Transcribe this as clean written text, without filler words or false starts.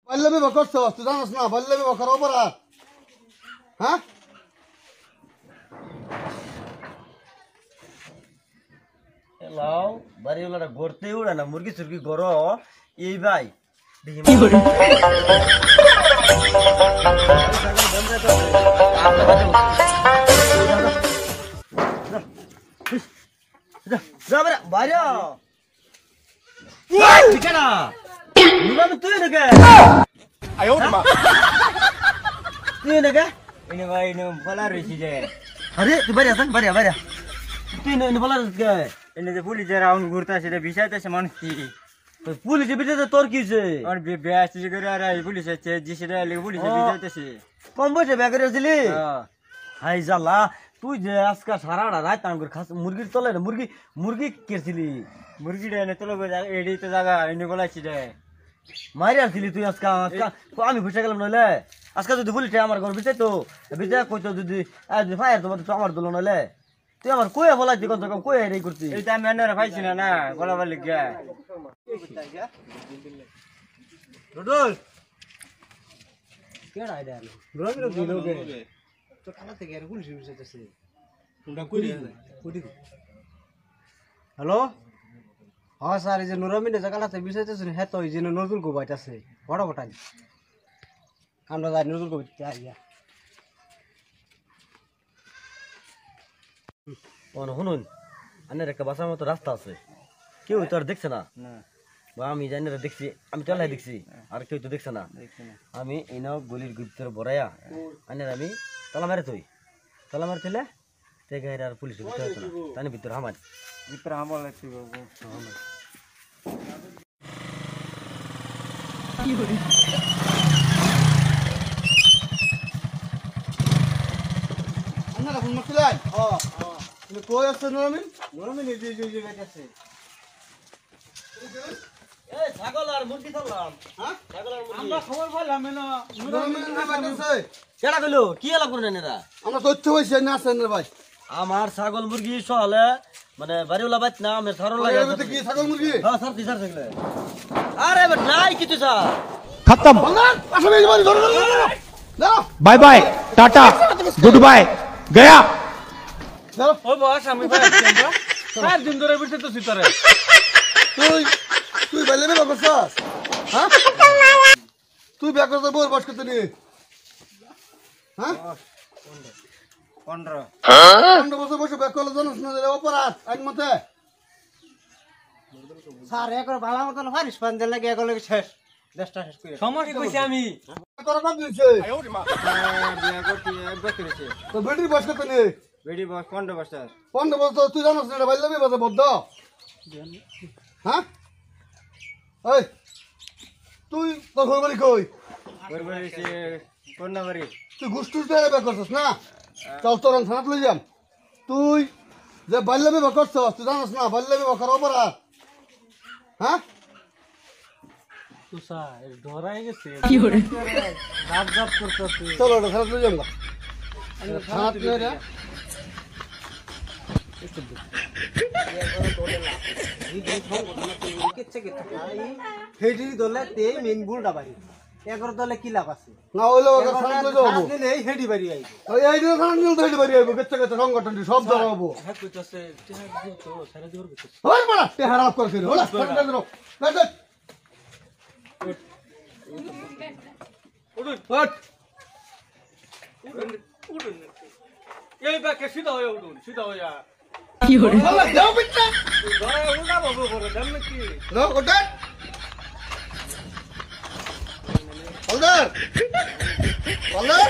পল্লবী বকরছ তুই জানাস না পল্লবী বকর অপরাধ হ্যাঁ এলাও বাড়িওয়ালারা গড়তে উড়ে না মুরগি সুরগি গড় এই ভাই দেখি আরে তুই বাড়ি আসেন বাড়ি বাড়ি তুই বলা এনে যে পুলিশে রাউন্ড ঘুরতেছে রে বিষাইতেছে মানুষ কি পুলিশে বিটাতে তোর কি হয়েছে আর ব্যাস করে আর পুলিশ আছে জিসিরা পুলিশে বিষাইতেছে কম বয়সে ব্যাগ করেছিলি হাই জালা তুই যে আজকে সারাটা রাত আমার খাস মুরগির তলে মুরগি মুরগি কেছিলি মুরগিটা এনে তোলো এডি তো জায়গা এনে বলাইছি রে মারি আসছিলি তুই আজকে আমি ঘুষে গেলাম নইলে আজকে যদি বলিস আমার ঘর বিচাই তো বিচার কইতো যদি ফায়ার তোমার তো আমার দোলো নইলে তুই আমার কয়ে বলাইছি কত কম কয়ে রে করছি এইটা আমি এনে পাইছি না না বলাবার লিগা রোডল কেডা আইডা রোমির দিলোগে তো কানা থেকে আর পুলিশ বিচাইতেছে হ্যালো হ্যাঁ স্যার এই যে নুরামিনে জায়গাটাতে বিচাইতেছেন হ্যাঁ তো এই যে নজরুল গোবাইট আছে বড় বটাই আমরা যাই নজরুল গোবাইট আইয়া শুনুন আনের একটা বাসার মতো রাস্তা আছে কেউ তো আর দেখছে না বা আমি জানি না দেখছি আমি তো আল্লাহ দেখছি আর কেউ তো দেখছে না আমি এই নাও গলির ভিতরে বড়াইয়া আনের আমি তালা মারে তুই তালা মারে তুলে গাড়ি আর পুলিশ ভিতরে হতো না তানি ভিতরে আমার ভিতরে আমার লাগছে আপনারা ফোন করছিলেন তুমি কই আছো নুরামিন নুরামিন এই যে আছে এই ছাগল আর মুরগি ধরলাম হ্যাঁ ছাগল আর মুরগি আমরা খবর পাইলাম না নুরামিন না বাইতেছে কেডা কইলো কি এলা করলেন এরা আমরা তথ্য হইছে না আছেন রে ভাই আমার ছাগল মুরগি সহলে মানে বাড়িওয়ালা বাইত না আমার ধরন লাগে এর কি ছাগল মুরগি হ্যাঁ স্যার স্যার থাকলে আরে বাট নাই কিছু স্যার खत्म আসলে এই বাড়ি ধরো না bye bye tata good bye गया ও বস আমি পাইছি আমরা 4 দিন ধরে বসে তো সিতারে তুই তুই বাইলে বে বকছস হ্যাঁ তুই ব্যাগ করতে বল বস করতে নি হ্যাঁ 15 15 বছর বসে ব্যাগ করলে জানিস না রে অপরাধ আইন মতে স্যার একবার ভালো মতন ফারিস পান দিলে লাগে একবার শেষ দেশটা শেষ করে সমস্যা কইছি আমি তোরা কত দিছে বিয়া করতে একবার করেছে তো বেটি বস করতে নি বেডি বস 15 বছর 15 বছর তুই জানিস না বাইলে বে বাজে বদ্ধ হ্যাঁ ওই তুই তোর ঘর বাড়ি কই বরবরে সে কোন্না বাড়ি তুই গুস্তুস দিয়ে ব্যাগ করছস না চল তোর থানাত লই যাম তুই যে বাইলে বে করছস তুই জানিস না বাইলে বে কর অপরাধ হ্যাঁ তো স্যার ডরাই গেছে কি করে রাত রাত করতেছে চলো ওটা থানাত লই যাম না থানাত লই রে হেডি দলে তে মেন বুলটা বাড়ি এগারো দলে কি লাভ আছে না হইলো ওকে থানাত লই যাবো এই হেডি বাড়ি আইবো ওই এই দিন থানাত নিল ধরে বাড়ি আইবো গেছে গেছে সংগঠন সব ধরাবো হ্যাঁ কইতাছে টিহার দিও তো সারা দিওর কইতাছে ওই বড়া তে হারাপ করে ফির ওলা থানাত ধরো না দেখ উঠুন হট উঠুন এই বাকে সিধা হয়ে উঠুন সিধা হইয়া কি করে আল্লাহ যাও বিচ্ছা ধরে উল্টা বাবু করে দেন নাকি লো ওটা হলদার হলদার